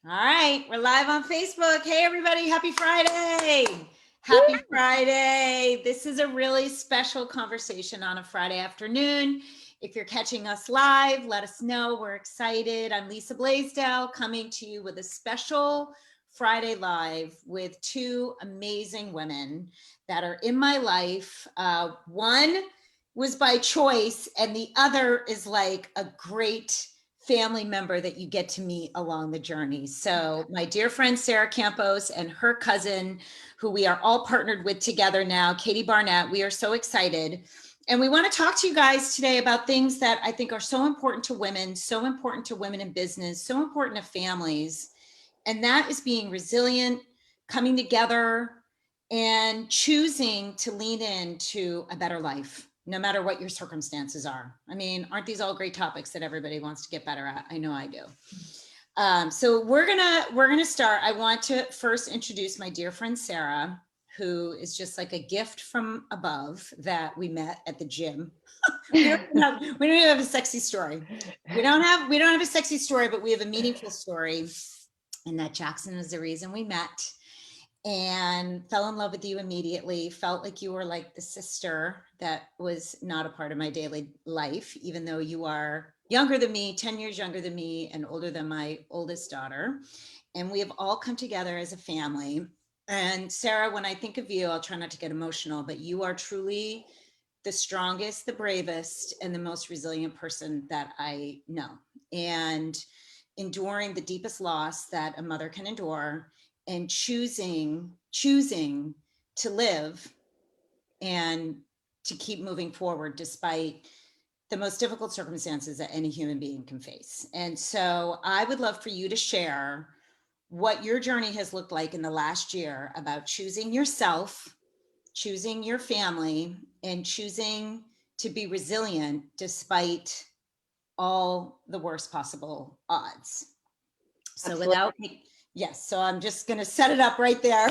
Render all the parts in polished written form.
All right, we're live on Facebook. Hey, everybody, happy Friday. Happy Friday. This is a really special conversation on a Friday afternoon. If you're catching us live, let us know. We're excited. I'm Lisa Blaisdell coming to you with a special Friday Live with two amazing women that are in my life. One was by choice, and the other is like a great family member that you get to meet along the journey. So my dear friend Sarah Campos and her cousin, who we are all partnered with together now, Katie Barnett, we are so excited. And we want to talk to you guys today about things that I think are so important to women, so important to women in business, so important to families. And that is being resilient, coming together, and choosing to lean into a better life, no matter what your circumstances are. I mean, aren't these all great topics that everybody wants to get better at? I know I do. So we're gonna start. I want to first introduce my dear friend Sarah, who is just like a gift from above that we met at the gym. we don't even have a sexy story. We don't have a sexy story, but we have a meaningful story. And that Jackson was the reason we met and fell in love with you immediately. Felt like you were like the sister that was not a part of my daily life, even though you are younger than me, 10 years younger than me, and older than my oldest daughter. And we have all come together as a family. And Sarah, when I think of you, I'll try not to get emotional, but you are truly the strongest, the bravest, and the most resilient person that I know. And enduring the deepest loss that a mother can endure and choosing to live and to keep moving forward despite the most difficult circumstances that any human being can face. And so I would love for you to share what your journey has looked like in the last year about choosing yourself, choosing your family, and choosing to be resilient despite all the worst possible odds. So Absolutely. without, yes, so I'm just going to set it up right there.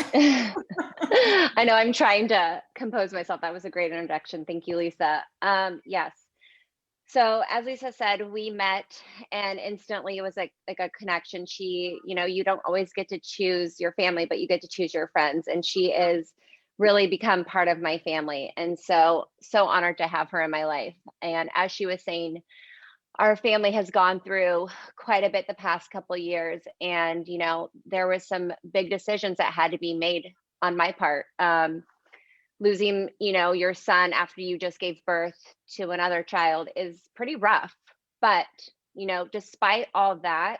I know I'm trying to compose myself. That was a great introduction. Thank you, Lisa. Yes. So as Lisa said, we met and instantly it was like a connection. You don't always get to choose your family, but you get to choose your friends. And she is really become part of my family. And so honored to have her in my life. And as she was saying, our family has gone through quite a bit the past couple years, and there was some big decisions that had to be made on my part. Losing your son after you just gave birth to another child is pretty rough, but despite all that,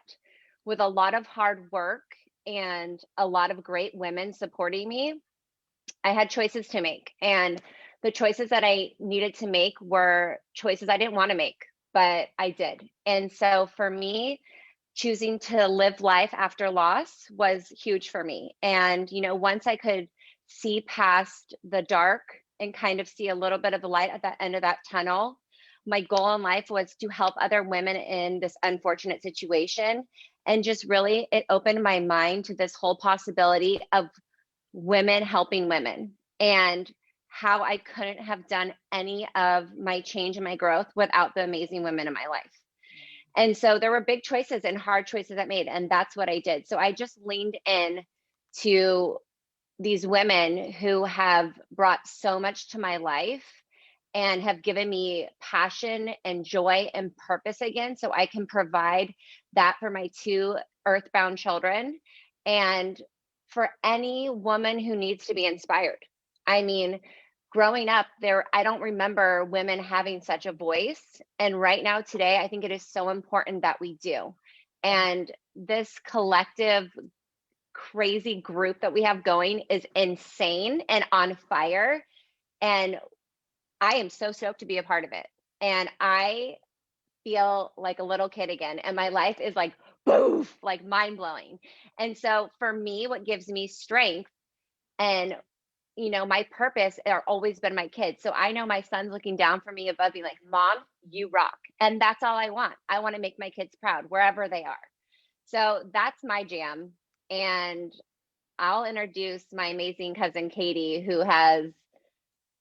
with a lot of hard work and a lot of great women supporting me, I had choices to make. And the choices that I needed to make were choices I didn't want to make, but I did. And so for me, choosing to live life after loss was huge for me. And, once I could see past the dark and kind of see a little bit of the light at the end of that tunnel, my goal in life was to help other women in this unfortunate situation. And just really, it opened my mind to this whole possibility of women helping women, and how I couldn't have done any of my change and my growth without the amazing women in my life. And so there were big choices and hard choices I made, and that's what I did. So I just leaned in to these women who have brought so much to my life and have given me passion and joy and purpose again, so I can provide that for my two earthbound children and for any woman who needs to be inspired. I mean, growing up there, I don't remember women having such a voice. And right now, today, I think it is so important that we do. And this collective, crazy group that we have going is insane and on fire. And I am so stoked to be a part of it. And I feel like a little kid again. And my life is like, boof, like mind blowing. And so for me, what gives me strength and my purpose are always been my kids. So I know my son's looking down from me above, being like, Mom, you rock. And that's all I want. I want to make my kids proud wherever they are. So that's my jam. And I'll introduce my amazing cousin, Katie, who has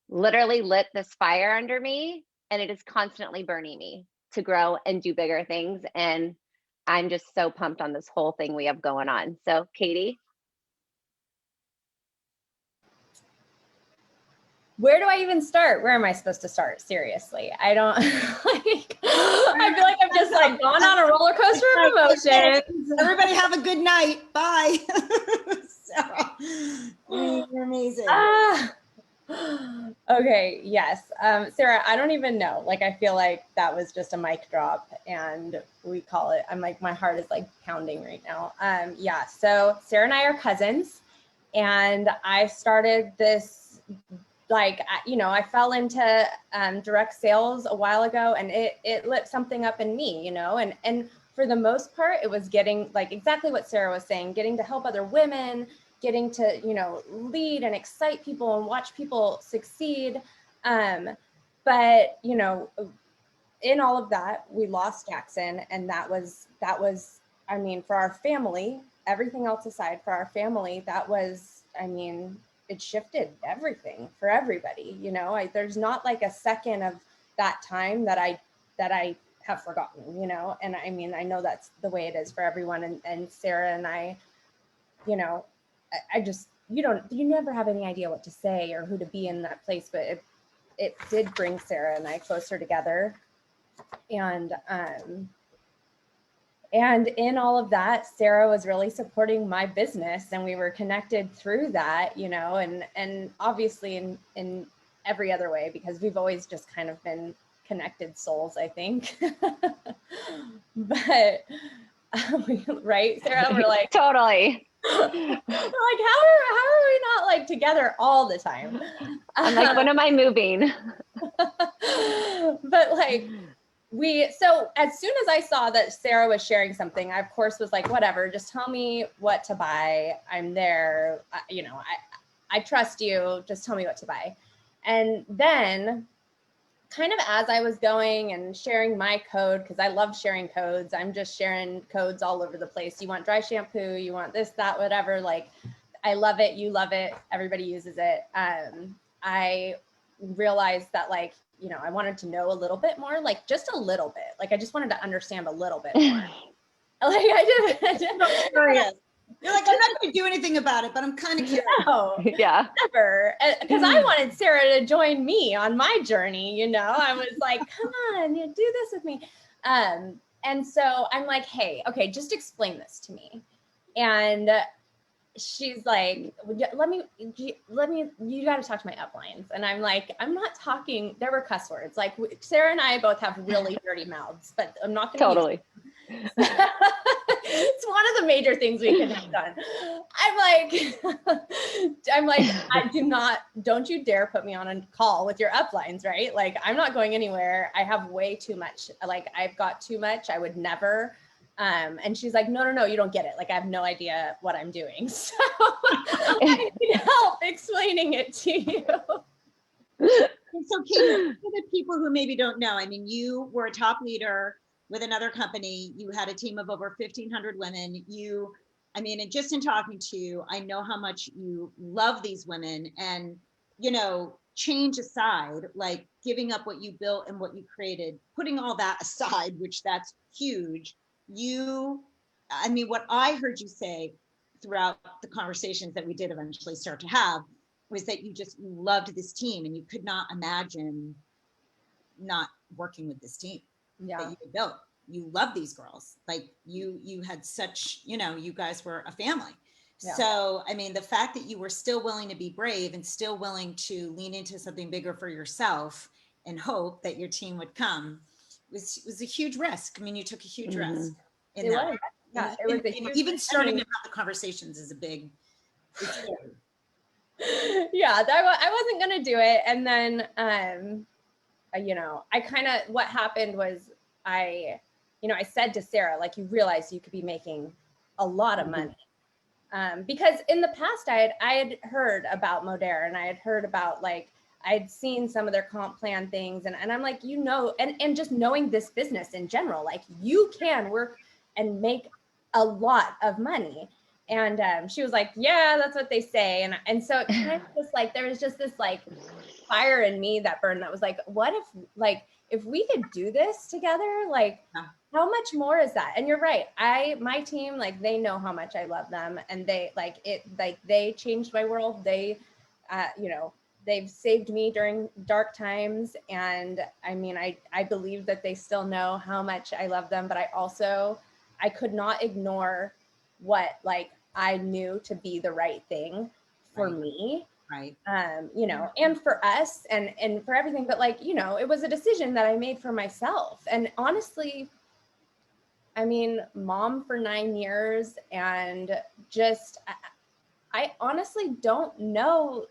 literally lit this fire under me, and it is constantly burning me to grow and do bigger things. And I'm just so pumped on this whole thing we have going on. So Katie? Where do I even start? Where am I supposed to start? Seriously, I don't like. I feel like I've just like gone on a roller coaster of emotions. Everybody have a good night. Bye. Sarah, you're amazing. Okay, yes. Sarah, I don't even know. Like, I feel like that was just a mic drop and we call it, I'm like, my heart is like pounding right now. Yeah, so Sarah and I are cousins and I started this, like, you know, I fell into direct sales a while ago and it lit something up in me, you know, and for the most part, it was getting like exactly what Sarah was saying, getting to help other women, getting to, you know, lead and excite people and watch people succeed. But, you know, in all of that, we lost Jackson. And that was, I mean, for our family, everything else aside, for our family, that was, I mean, it shifted everything for everybody, you know. There's not like a second of that time that I have forgotten, you know. And I mean, I know that's the way it is for everyone. And Sarah and I, you know, I just, you never have any idea what to say or who to be in that place, but it did bring Sarah and I closer together. And in all of that, Sarah was really supporting my business and we were connected through that, you know, and obviously in every other way, because we've always just kind of been connected souls, I think. But, right, Sarah, we're like, Totally. we're like, how are we not like together all the time? I'm like, when am I moving? But like, so as soon as I saw that Sarah was sharing something, I of course was like, whatever, just tell me what to buy. I'm there. You know, I trust you. Just tell me what to buy. And then kind of as I was going and sharing my code, because I love sharing codes, I'm just sharing codes all over the place. You want dry shampoo, you want this, that, whatever. Like, I love it. You love it. Everybody uses it. I realized that, like, you know, I wanted to know a little bit more, like just a little bit. Like, I just wanted to understand a little bit more. Like, I didn't know. Curious. You're like, I'm not going to do anything about it, but I'm kind of curious. No, yeah, never. Because I wanted Sarah to join me on my journey. You know, I was like, come on, you do this with me. And so I'm like, hey, okay, just explain this to me. And she's like, let me, you got to talk to my uplines. And I'm like, I'm not talking, there were cuss words. Like, Sarah and I both have really dirty mouths, but I'm not going to totally. It's one of the major things we can have done. I'm like, don't you dare put me on a call with your uplines, right? Like, I'm not going anywhere. I have way too much. Like, I've got too much. I would never. And she's like, no, you don't get it. Like, I have no idea what I'm doing. So I need help explaining it to you. So Katie, for the people who maybe don't know, I mean, you were a top leader with another company. You had a team of over 1,500 women. I mean, and just in talking to you, I know how much you love these women, and, you know, change aside, like giving up what you built and what you created, putting all that aside, which that's huge. I mean, what I heard you say throughout the conversations that we did eventually start to have was that you loved this team and you could not imagine not working with this team that you built. You love these girls. Like, you had such, you know, you guys were a family. Yeah. So, I mean, the fact that you were still willing to be brave and still willing to lean into something bigger for yourself and hope that your team would come was a huge risk. I mean, you took a huge risk in that. Was. Yeah, it was even starting to have the conversations is a big, yeah, I wasn't going to do it. And then, you know, I kind of, what happened was I said to Sarah, like, you realize you could be making a lot of money. Because in the past I had heard about Modere, and I had heard about, like, I'd seen some of their comp plan things, and I'm like, you know, and just knowing this business in general, like, you can work and make a lot of money. And she was like, yeah, that's what they say. And so it kind of just like, there was just this like fire in me that burned, that was like, what if, like, if we could do this together, like, how much more is that? And you're right. My team, like, they know how much I love them, and they changed my world. They, you know, they've saved me during dark times. And I mean, I believe that they still know how much I love them, but I could not ignore what, like, I knew to be the right thing for me. Right. You know, and for us and for everything, but, like, you know, it was a decision that I made for myself. And honestly, I mean, mom for 9 years, and just, I honestly don't know.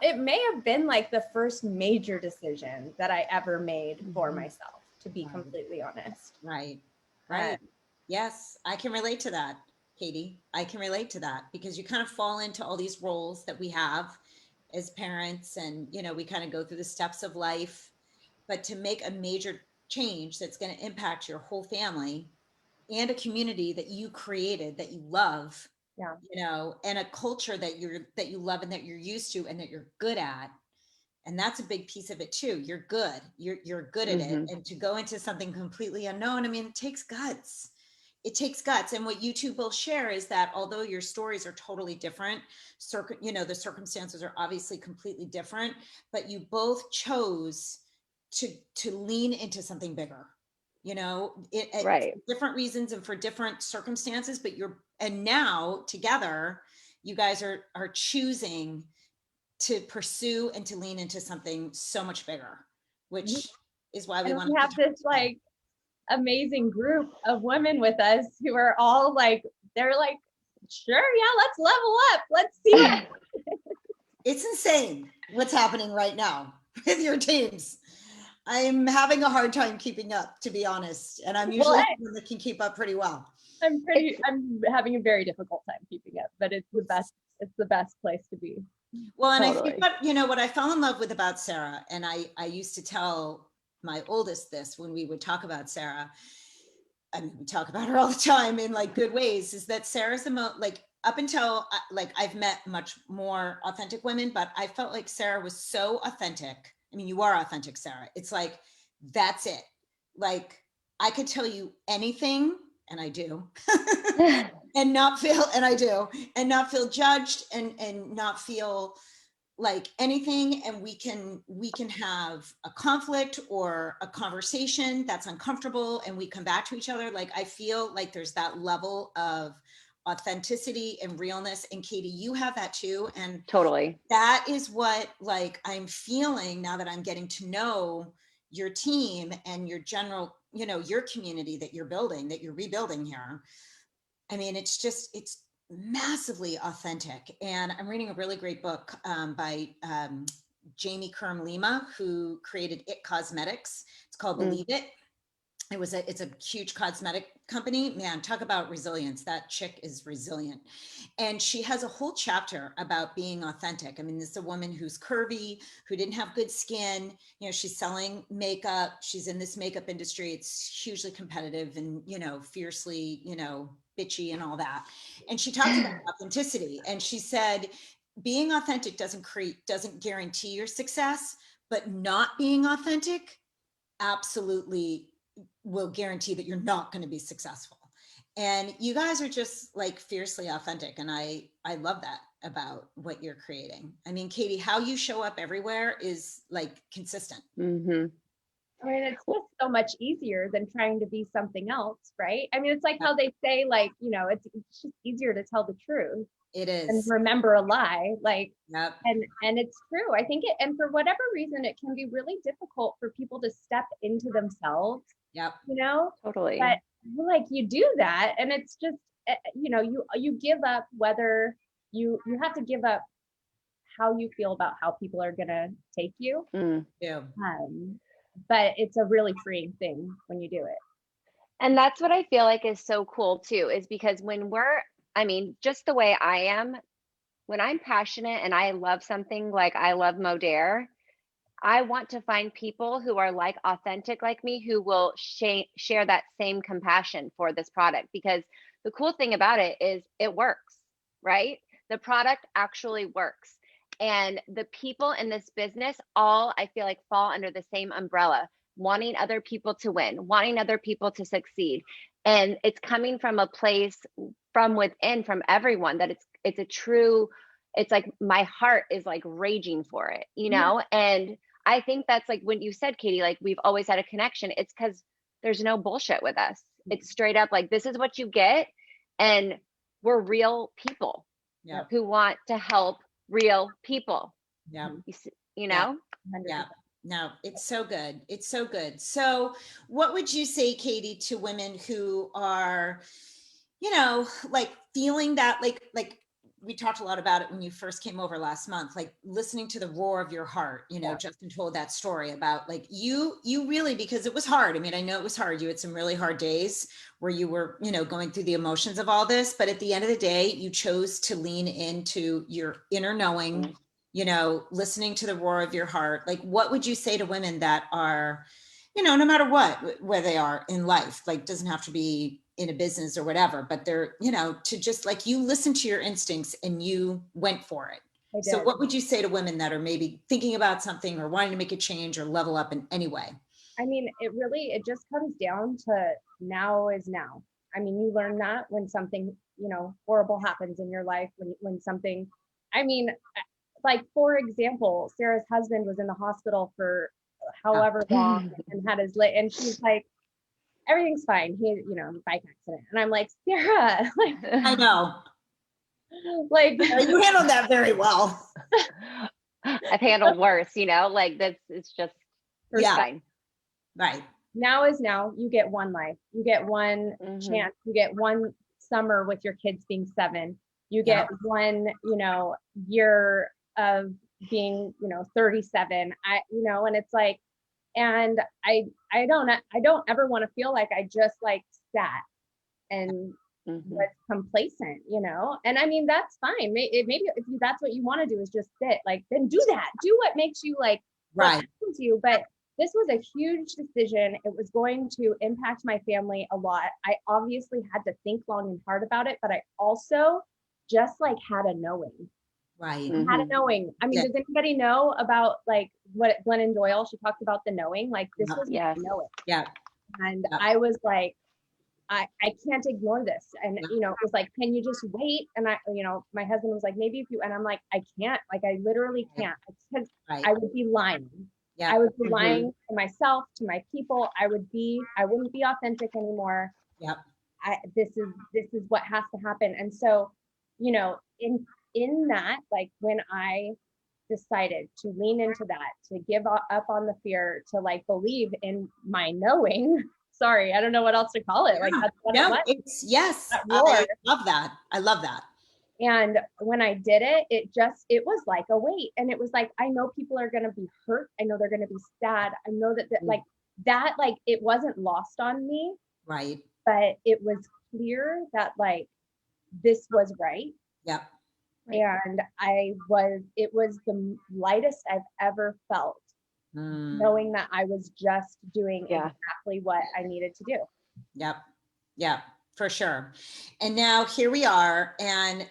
It may have been like the first major decision that I ever made for myself, to be completely honest. Right. Right. Yes, I can relate to that, Katie. I can relate to that, because you kind of fall into all these roles that we have as parents, and, you know, we kind of go through the steps of life, but to make a major change that's going to impact your whole family and a community that you created, that you love, Yeah. you know, and a culture that you love and that you're used to and that you're good at. And that's a big piece of it too. You're good. You're good at it. And to go into something completely unknown, I mean, it takes guts. It takes guts. And what you two both share is that although your stories are totally different, you know, the circumstances are obviously completely different, but you both chose to lean into something bigger. You know, Right. different reasons and for different circumstances, but and now together, you guys are choosing to pursue and to lean into something so much bigger, which is why we And want we to have this, like, amazing group of women with us who are all like, they're like, sure, yeah, let's level up. Let's see what. It's insane what's happening right now with your teams. I'm having a hard time keeping up, to be honest. And I'm usually someone that can keep up pretty well. I'm having a very difficult time keeping up, but it's the best place to be. Well, and Totally. I think you know, what I fell in love with about Sarah, and I used to tell my oldest this when we would talk about Sarah, I mean, we talk about her all the time in, like, good ways, is that Sarah's the most, like, up until, like, I've met much more authentic women, but I felt like Sarah was so authentic. I mean, you are authentic, Sarah. It's like, that's it. Like, I could tell you anything, and I do, and not feel, and I do, and not feel judged, and not feel like anything, and we can have a conflict or a conversation that's uncomfortable, and we come back to each other. Like, I feel like there's that level of authenticity and realness, and Katie, you have that too. And Totally. that is what, like, I'm feeling now that I'm getting to know your team and your general, you know, your community that you're building, that you're rebuilding here. I mean, it's massively authentic. And I'm reading a really great book by Jamie Kern Lima, who created It Cosmetics. It's called Believe It. It's a huge cosmetic company. Man, talk about resilience. That chick is resilient. And she has a whole chapter about being authentic. I mean, this is a woman who's curvy, who didn't have good skin. You know, she's selling makeup. She's in this makeup industry. It's hugely competitive and, you know, fiercely, you know, bitchy and all that. And she talks about authenticity. And she said, being authentic doesn't guarantee your success, but not being authentic absolutely will guarantee that you're not going to be successful. And you guys are just, like, fiercely authentic, and I love that about what you're creating. I mean, Katie, how you show up everywhere is, like, consistent. I mean, it's just so much easier than trying to be something else, right? I mean, it's like how they say, like, you know, it's just easier to tell the truth. It is. And remember a lie, like, yep. And it's true. I think and for whatever reason, it can be really difficult for people to step into themselves. Yep. You know, Totally. But, like, you do that, and it's just, you know, you give up, whether you have to give up how you feel about how people are gonna take you. Yeah. But it's a really freeing thing when you do it. And that's what I feel like is so cool too, is because I mean, just the way I am, when I'm passionate and I love something, like I love Modere, I want to find people who are like authentic like me, who will share that same compassion for this product. Because the cool thing about it is it works, right? The product actually works. And the people in this business all, I feel like, fall under the same umbrella. wanting other people to win, wanting other people to succeed. And it's coming from a place from within, from everyone, that it's a true, it's like my heart is like raging for it, you know? And I think that's like when you said, Katie, like we've always had a connection. It's because there's no bullshit with us. It's straight up like, this is what you get. And we're real people who want to help real people. You know? Yeah. No, it's so good. It's so good. So what would you say, Katie, to women who are, you know, like feeling that, like we talked a lot about it when you first came over last month, like listening to the roar of your heart, you know, Justin told that story about like you really, because it was hard. I mean, I know it was hard. You had some really hard days where you were, you know, going through the emotions of all this, but at the end of the day, you chose to lean into your inner knowing, you know, listening to the roar of your heart. Like, what would you say to women that are, you know, no matter what, where they are in life, like doesn't have to be in a business or whatever, but they're, you know, to just like you listen to your instincts and you went for it. So what would you say to women that are maybe thinking about something or wanting to make a change or level up in any way? I mean, it just comes down to now is now. I mean, you learn that when something, you know, horrible happens in your life, when something, I mean, like, for example, Sarah's husband was in the hospital for however long and had his leg, and she's like, everything's fine. He, you know, bike accident. And I'm like, Sarah, like, I know. Like, you handled that very well. I've handled worse, you know, like that's, it's just fine. Right. Now is now. You get one life. You get one chance. You get one summer with your kids being 7. You get one, you know, year of being, you know, 37. You know, and it's like, and I don't ever want to feel like I just like sat and was complacent, you know? And I mean, that's fine. Maybe if that's what you want to do is just sit, like, then do that. Do what makes you like, what happens to you. But this was a huge decision. It was going to impact my family a lot. I obviously had to think long and hard about it, but I also just like had a knowing. Right. Had a knowing. I mean, does anybody know about like what Glennon Doyle, she talked about the knowing, like this was my knowing. And I was like, I can't ignore this. And, you know, it was like, can you just wait? And I, you know, my husband was like, maybe if you, and I'm like, I can't, like, I literally can't, because I would be lying. I would be lying to myself, to my people. I wouldn't be authentic anymore. This is what has to happen. And so, you know, in that, like when I decided to lean into that, to give up on the fear, to like believe in my knowing, sorry, I don't know what else to call it. Like that's what it was. It's I love that. I love that. And when I did it, it was like a weight. And it was like, I know people are going to be hurt. I know they're going to be sad. I know that like it wasn't lost on me. Right. But it was clear that like, this was right. Yeah. And it was the lightest I've ever felt, knowing that I was just doing exactly what I needed to do. Yep. Yeah, for sure. And now here we are, and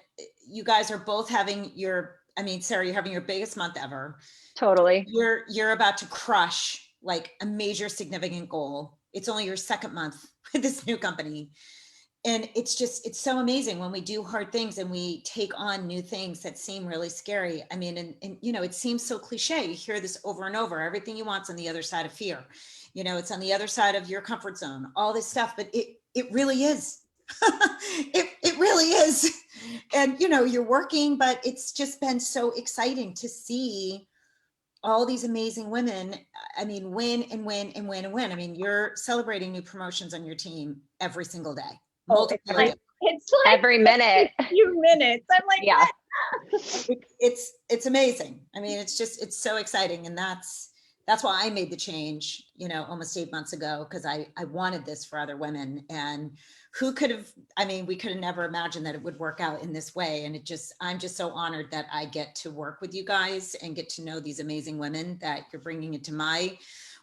you guys are both having Sarah, you're having your biggest month ever. Totally. You're about to crush like a major significant goal. It's only your second month with this new company. And it's so amazing when we do hard things and we take on new things that seem really scary. I mean, and you know, it seems so cliche. You hear this over and over. Everything you want's on the other side of fear. You know, it's on the other side of your comfort zone, all this stuff, but it really is. it really is. And, you know, you're working, but it's just been so exciting to see all these amazing women. I mean, win and win and win and win. I mean, you're celebrating new promotions on your team every single day. It's like every minute, a few minutes. I'm like, yeah, it's amazing. I mean, it's so exciting. And that's why I made the change, you know, almost 8 months ago, because I wanted this for other women. And we could have never imagined that it would work out in this way. And I'm just so honored that I get to work with you guys and get to know these amazing women that you're bringing into my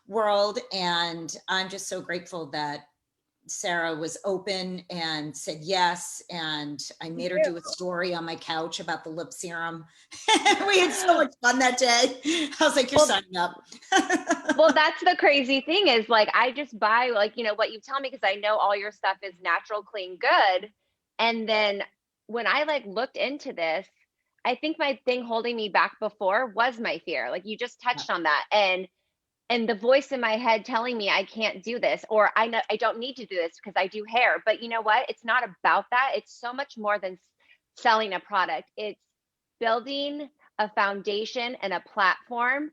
world. And I'm just so grateful that Sarah was open and said yes, and I made her do a story on my couch about the lip serum. We had so much fun that day. I was like, you're signing up. Well, that's the crazy thing is like, I just buy like, you know, what you tell me, because I know all your stuff is natural, clean, good. And then when I like looked into this, I think my thing holding me back before was my fear. Like you just touched on that. And the voice in my head telling me I can't do this, or I know I don't need to do this because I do hair. But you know what? It's not about that. It's so much more than selling a product. It's building a foundation and a platform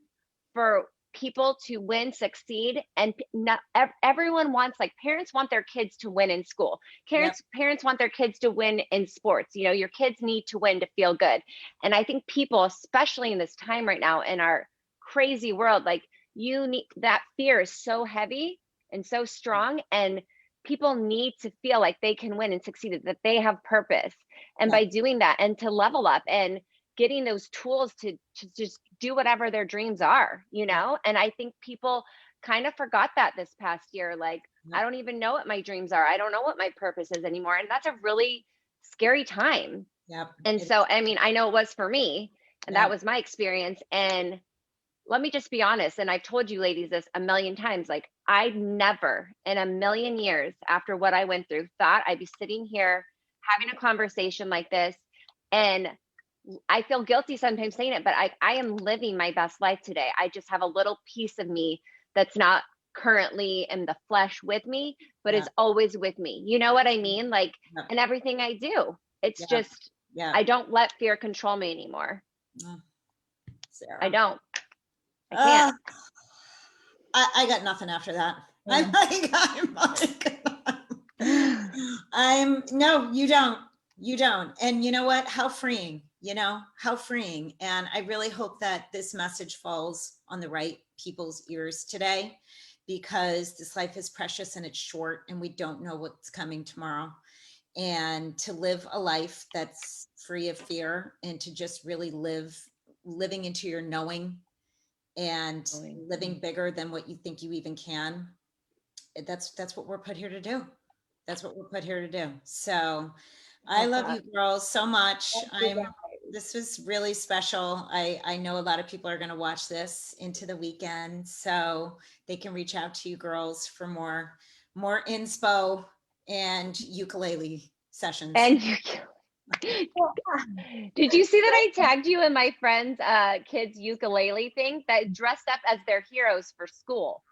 for people to win, succeed, and not everyone wants, like parents want their kids to win in school. Parents want their kids to win in sports. You know, your kids need to win to feel good. And I think people, especially in this time right now in our crazy world, like you need, that fear is so heavy and so strong, and people need to feel like they can win and succeed, that they have purpose. And by doing that and to level up and getting those tools to just do whatever their dreams are, you know? And I think people kind of forgot that this past year. Like, I don't even know what my dreams are. I don't know what my purpose is anymore. And that's a really scary time. And so, I mean, I know it was for me, and that was my experience. And let me just be honest, and I've told you ladies this a million times, like I never in a million years after what I went through thought I'd be sitting here having a conversation like this. And I feel guilty sometimes saying it, but I am living my best life today. I just have a little piece of me that's not currently in the flesh with me, but is always with me. You know what I mean? Like, in everything I do, it's just, I don't let fear control me anymore. Sarah. I don't. I can't. I got nothing after that. No, you don't. You don't. And you know what? How freeing, how freeing. And I really hope that this message falls on the right people's ears today, because this life is precious and it's short and we don't know what's coming tomorrow. And to live a life that's free of fear and to just really living into your knowing and living bigger than what you think you even can. That's what we're put here to do. That's what we're put here to do. So I love you girls so much. This was really special. I know a lot of people are going to watch this into the weekend, so they can reach out to you girls for more inspo and ukulele sessions. And did you see that I tagged you in my friend's kids ukulele thing that dressed up as their heroes for school?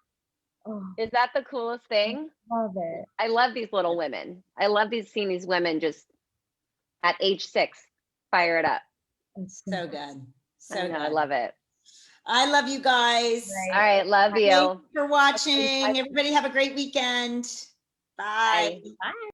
Is that the coolest thing? Love it. I love these little women. I love seeing these women just at age 6 fire it up. So good. So good. Good. I love it. I love you guys. All right, love you. Thanks for watching. Everybody have a great weekend. Bye. Bye.